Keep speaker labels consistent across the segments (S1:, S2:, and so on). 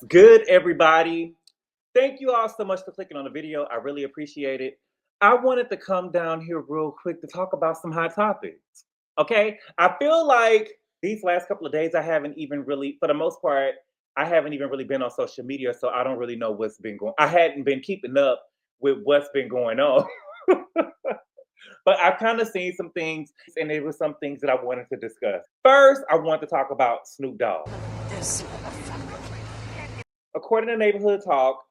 S1: Good, everybody? Thank you all so much for clicking on the video. I really appreciate it. I wanted to come down here real quick to talk about some hot topics. Okay? I feel like these last couple of days, I haven't even really, for the most part, I haven't even really been on social media, so I don't really know what's been going on. I hadn't been keeping up with what's been going on. But I've kind of seen some things, and there were some things that I wanted to discuss. First, I want to talk about Snoop Dogg. According to Neighborhood Talk,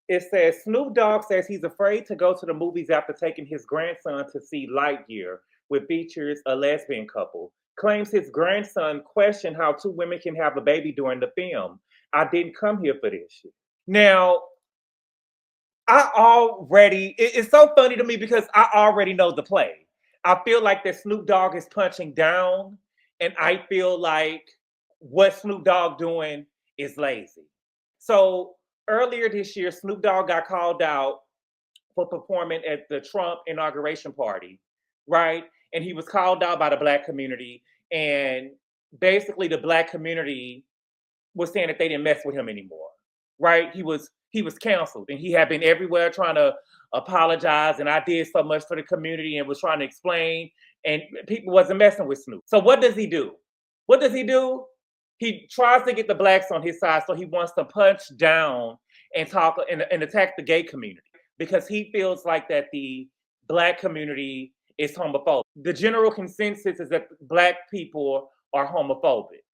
S1: it says Snoop Dogg says he's afraid to go to the movies after taking his grandson to see Lightyear, which features a lesbian couple. Claims his grandson questioned how two women can have a baby during the film. I didn't come here for this shit. Now, it's so funny to me because I already know the play. I feel like that Snoop Dogg is punching down, and I feel like what Snoop Dogg doing is lazy. So earlier this year, Snoop Dogg got called out for performing at the Trump inauguration party, right? And he was called out by the Black community. And basically the Black community was saying that they didn't mess with him anymore, right? He was canceled, and he had been everywhere trying to apologize. And I did so much for the community and was trying to explain, and people wasn't messing with Snoop. So what does he do? What does he do? He tries to get the Blacks on his side, so he wants to punch down and talk and attack the gay community because he feels like that the Black community is homophobic. The general consensus is that Black people are homophobic,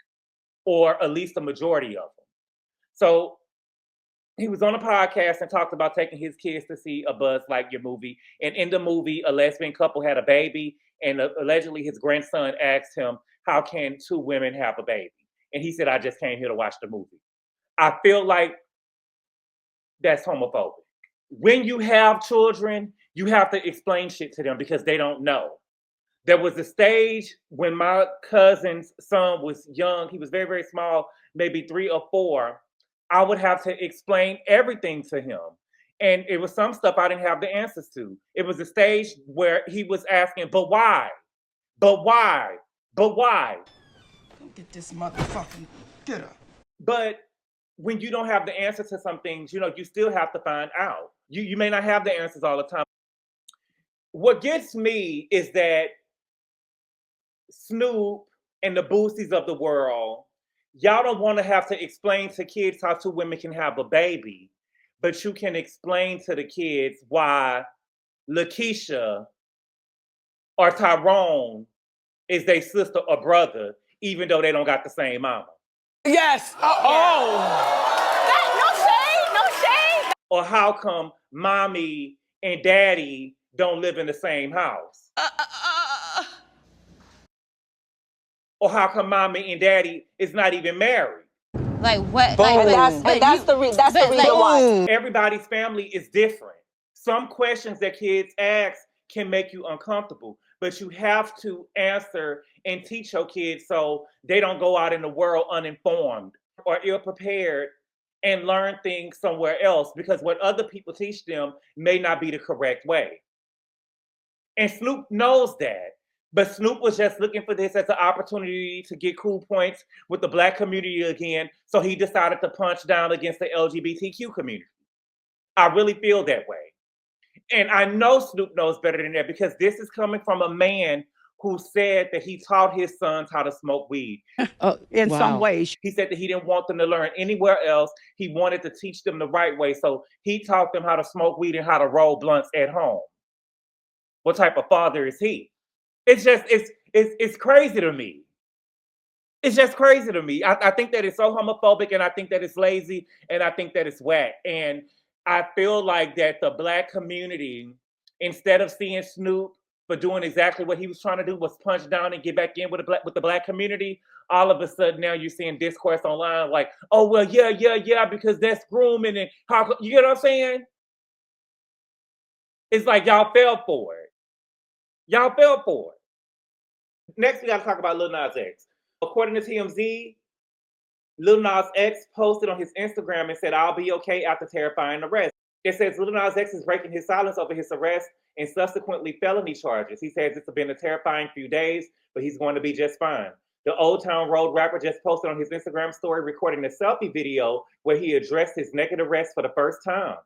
S1: or at least the majority of them. So he was on a podcast and talked about taking his kids to see a Buzz Lightyear movie. And in the movie, a lesbian couple had a baby, and allegedly his grandson asked him, how can two women have a baby? And he said, I just came here to watch the movie. I feel like that's homophobic. When you have children, you have to explain shit to them because they don't know. There was a stage when my cousin's son was young. He was very, very small, maybe 3 or 4. I would have to explain everything to him. And it was some stuff I didn't have the answers to. It was a stage where he was asking, but why? But why? But why?
S2: Get this motherfucking get her.
S1: But when you don't have the answer to some things, you still have to find out. You may not have the answers all the time. What gets me is that Snoop and the Boosies of the world, y'all don't want to have to explain to kids how two women can have a baby, but you can explain to the kids why Lakeisha or Tyrone is their sister or brother, even though they don't got the same mama.
S2: Yes.
S3: No shade.
S1: Or how come mommy and daddy don't live in the same house? Or how come mommy and daddy is not even married?
S3: Like what?
S4: That's the reason why.
S1: Everybody's family is different. Some questions that kids ask can make you uncomfortable, but you have to answer and teach your kids so they don't go out in the world uninformed or ill-prepared and learn things somewhere else, because what other people teach them may not be the correct way. And Snoop knows that. But Snoop was just looking for this as an opportunity to get cool points with the Black community again, so he decided to punch down against the LGBTQ community. I really feel that way. And I know Snoop knows better than that, because this is coming from a man who said that he taught his sons how to smoke weed.
S2: In some ways.
S1: He said that he didn't want them to learn anywhere else. He wanted to teach them the right way. So he taught them how to smoke weed and how to roll blunts at home. What type of father is he? It's crazy to me. It's just crazy to me. I think that it's so homophobic, and I think that it's lazy, and I think that it's whack. And I feel like that the Black community, instead of seeing Snoop for doing exactly what he was trying to do, was punch down and get back in with the Black community, all of a sudden now you're seeing discourse online like, oh, well, yeah, because that's grooming, and how, you get what I'm saying? It's like y'all fell for it. Y'all fell for it. Next, we got to talk about Lil Nas X. According to TMZ, Lil Nas X posted on his Instagram and said, I'll be okay after terrifying arrest. It says Lil Nas X is breaking his silence over his arrest and subsequently felony charges. He says it's been a terrifying few days, but he's going to be just fine. The Old Town Road rapper just posted on his Instagram story recording a selfie video where he addressed his naked arrest for the first time.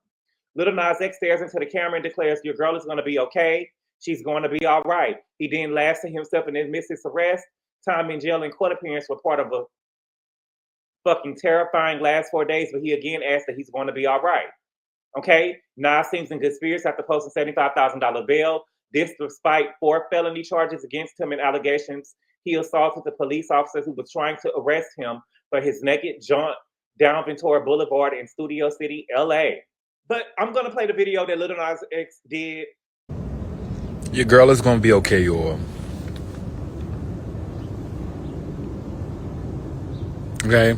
S1: Lil Nas X stares into the camera and declares, "Your girl is going to be okay. She's going to be all right." He then laughs to himself and admits his arrest, time in jail, and court appearance were part of a fucking terrifying last 4 days, but he again asked that he's going to be all right. Okay? Nas seems in good spirits after posting $75,000 bail. This despite 4 felony charges against him and allegations he assaulted the police officer who was trying to arrest him for his naked jaunt down Ventura Boulevard in Studio City, LA. But I'm going to play the video that Lil Nas X did.
S5: Your girl is going to be okay, y'all. Okay?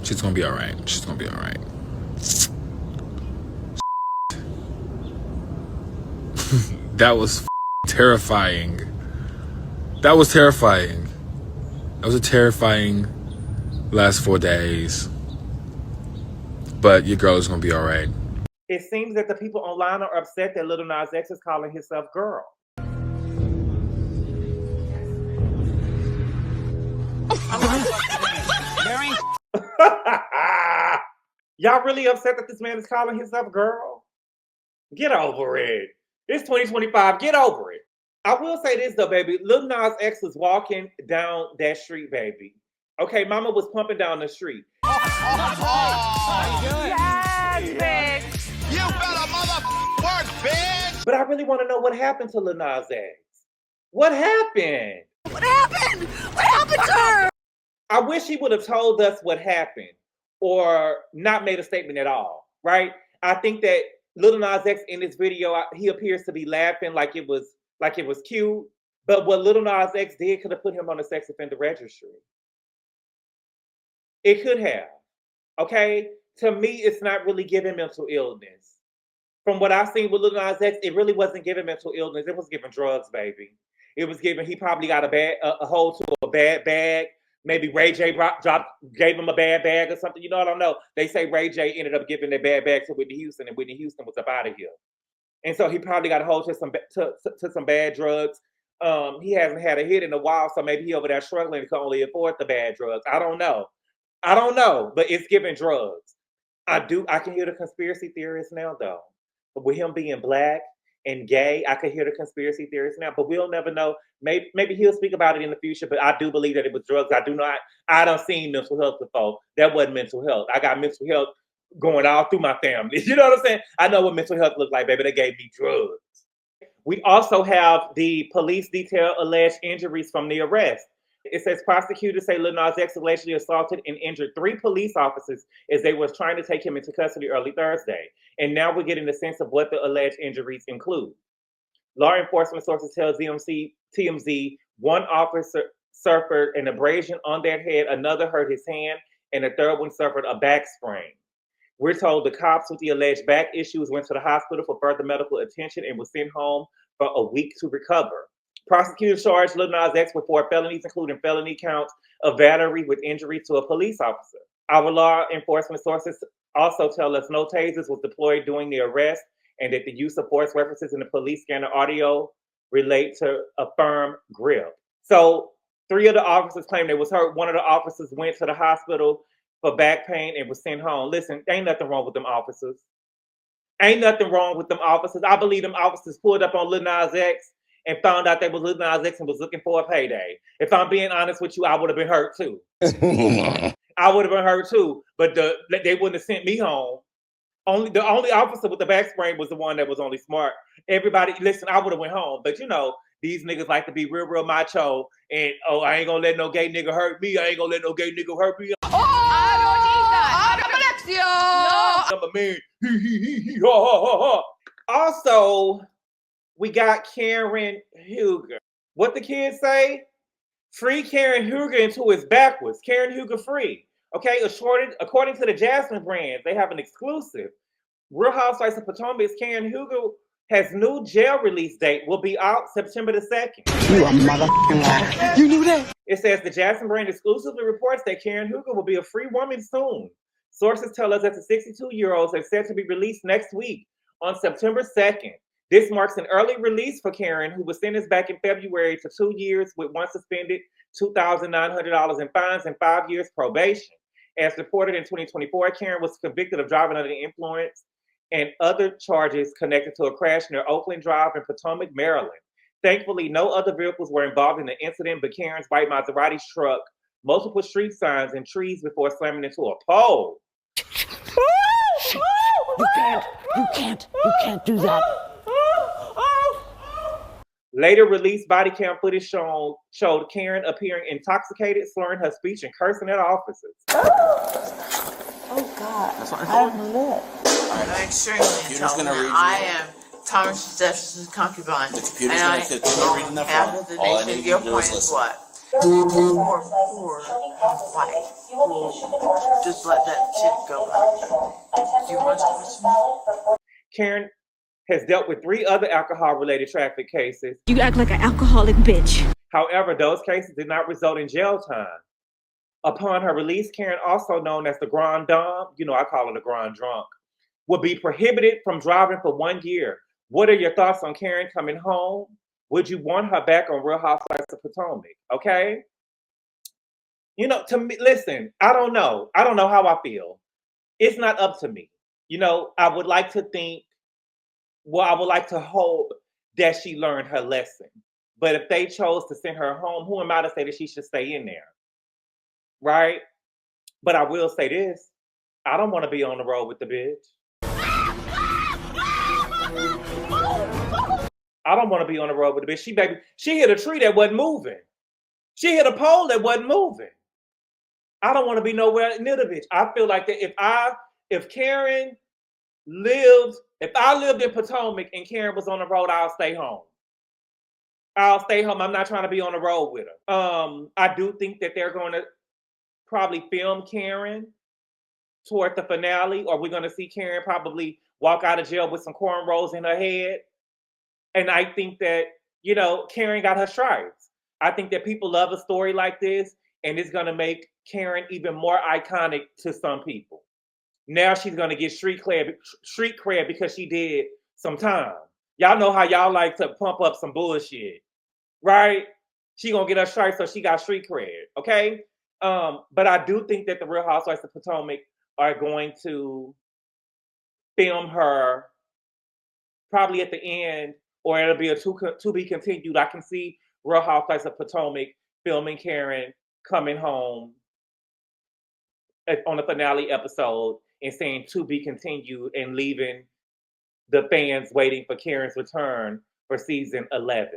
S5: She's going to be all right. She's going to be all right. That was terrifying. That was terrifying. That was a terrifying last 4 days. But your girl is going to be all right.
S1: It seems that the people online are upset that Lil Nas X is calling himself girl. Y'all really upset that this man is calling himself girl? Get over it. It's 2025. Get over it. I will say this though, baby. Lil Nas X was walking down that street, baby. Okay, mama was pumping down the street.
S3: Yes, bitch.
S6: You better work, bitch.
S1: But I really want to know what happened to Lil Nas X. What happened?
S3: What happened? What happened to her?
S1: I wish he would have told us what happened or not made a statement at all, right? I think that Lil Nas X in this video, he appears to be laughing like it was cute. But what Lil Nas X did could have put him on the sex offender registry. It could have. Okay? To me, it's not really giving mental illness. From what I've seen with Lil Nas X, it really wasn't giving mental illness. It was giving drugs, baby. It was giving, he probably got a hold to a bad bag. Maybe Ray J gave him a bad bag or something. You know, I don't know. They say Ray J ended up giving that bad bag to Whitney Houston, and Whitney Houston was up out of here. And so he probably got a hold to some bad drugs. He hasn't had a hit in a while, so maybe he over there struggling and can only afford the bad drugs. I don't know, but it's giving drugs. I can hear the conspiracy theorists now, though. But with him being black and gay, I could hear the conspiracy theorists now, but we'll never know. Maybe he'll speak about it in the future, but I do believe that it was drugs. I don't seen mental health before. That wasn't mental health. I got mental health going all through my family. You know what I'm saying? I know what mental health looked like, baby. They gave me drugs. We also have the police detail alleged injuries from the arrest. It says prosecutors say Lil Nas X allegedly assaulted and injured 3 police officers as they were trying to take him into custody early Thursday. And now we're getting a sense of what the alleged injuries include. Law enforcement sources tell TMZ one officer suffered an abrasion on their head, another hurt his hand, and a third one suffered a back sprain. We're told the cops with the alleged back issues went to the hospital for further medical attention and was sent home for a week to recover. Prosecutors charged Lil Nas X with 4 felonies, including felony counts of battery with injury to a police officer. Our law enforcement sources also tell us no tasers was deployed during the arrest and that the use of force references in the police scanner audio relate to a firm grip. So 3 of the officers claimed they was hurt. 1 of the officers went to the hospital for back pain and was sent home. Listen, ain't nothing wrong with them officers. Ain't nothing wrong with them officers. I believe them officers pulled up on Lil Nas X and found out they was Lil Nas X and was looking for a payday. If I'm being honest with you, I would have been hurt too. I would have been hurt too, but they wouldn't have sent me home. The only officer with the back sprain was the one that was only smart. Everybody, listen, I would have went home, but you know, these niggas like to be real macho and, oh, I ain't gonna let no gay nigga hurt me. I ain't gonna let no gay nigga hurt me.
S3: Oh, I don't need that.
S1: I'm a man. Ha, ha, ha. Also, we got Karen Huger. What the kids say? Free Karen Huger until it's backwards. Karen Huger free. Okay, according to the Jasmine brand, they have an exclusive. Real Housewives of Potomac's Karen Huger has new jail release date. Will be out September the 2nd.
S2: You a motherfucking liar. You knew that?
S1: It says the Jasmine brand exclusively reports that Karen Huger will be a free woman soon. Sources tell us that the 62-year-olds are set to be released next week on September 2nd. This marks an early release for Karen, who was sentenced back in February to 2 years with one suspended $2,900 in fines and 5 years probation. As reported in 2024, Karen was convicted of driving under the influence and other charges connected to a crash near Oakland Drive in Potomac, Maryland. Thankfully, no other vehicles were involved in the incident, but Karen's white Maserati struck multiple street signs and trees before slamming into a pole.
S2: You can't do that.
S1: Later released body cam footage showed Karen appearing intoxicated, slurring her speech, and cursing at officers.
S4: Oh, God. I'm lit.
S7: I'm extremely intelligent. I am Thomas Jefferson's concubine. The computer's going to continue reading that for all I need your point is what? Poor white will just let that shit go by. You want to
S1: Karen has dealt with 3 other alcohol-related traffic cases.
S8: You act like an alcoholic bitch.
S1: However, those cases did not result in jail time. Upon her release, Karen, also known as the Grand Dame, I call her the Grand Drunk, will be prohibited from driving for 1 year. What are your thoughts on Karen coming home? Would you want her back on Real Housewives of Potomac? Okay? To me, listen, I don't know. I don't know how I feel. It's not up to me. I would like to think, I would like to hope that she learned her lesson. But if they chose to send her home, who am I to say that she should stay in there? Right? But I will say this. I don't want to be on the road with the bitch. I don't want to be on the road with the bitch. She hit a tree that wasn't moving. She hit a pole that wasn't moving. I don't want to be nowhere near the bitch. I feel like that if I lived in Potomac and Karen was on the road, I'll stay home. I'm not trying to be on the road with her. I do think that they're going to probably film Karen toward the finale, or we're going to see Karen probably walk out of jail with some cornrows in her head. And I think that, Karen got her stripes. I think that people love a story like this, and it's going to make Karen even more iconic to some people. Now she's going to get street cred because she did some time. Y'all know how y'all like to pump up some bullshit, right? She going to get her stripes, so she got street cred, okay? But I do think that the Real Housewives of Potomac are going to film her probably at the end, or it'll be a to be continued. I can see Real Housewives of Potomac filming Karen coming home on the finale episode and saying to be continued and leaving the fans waiting for Karen's return for season 11.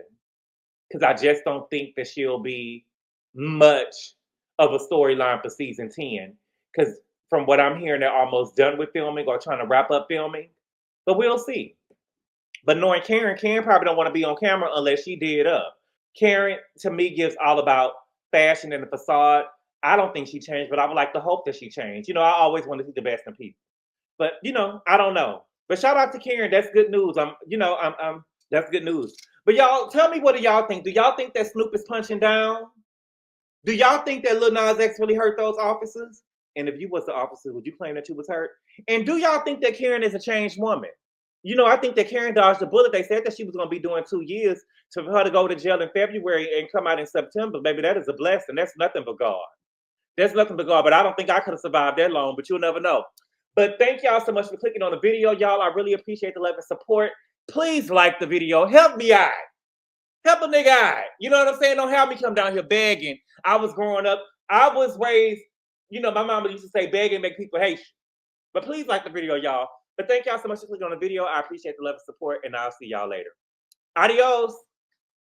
S1: Because I just don't think that she'll be much of a storyline for season 10. Because from what I'm hearing, they're almost done with filming or trying to wrap up filming. But we'll see. But knowing Karen probably don't want to be on camera unless she did up. Karen, to me, gives all about fashion and the facade. I don't think she changed, but I would like to hope that she changed. I always want to see the best in people. But, I don't know. But shout out to Karen. That's good news. That's good news. But y'all, tell me, what do y'all think? Do y'all think that Snoop is punching down? Do y'all think that Lil Nas X really hurt those officers? And if you was the officer, would you claim that you was hurt? And do y'all think that Karen is a changed woman? I think that Karen dodged the bullet. They said that she was going to be doing 2 years for her to go to jail in February and come out in September. Baby, that is a blessing. That's nothing but God. That's nothing but God. But I don't think I could have survived that long, but you'll never know. But thank y'all so much for clicking on the video, y'all. I really appreciate the love and support. Please like the video. Help me out. Help a nigga out. You know what I'm saying? Don't have me come down here begging. I was growing up. I was raised, my mama used to say begging make people hate you. But please like the video, y'all. But thank y'all so much for clicking on the video. I appreciate the love and support, and I'll see y'all later. Adios.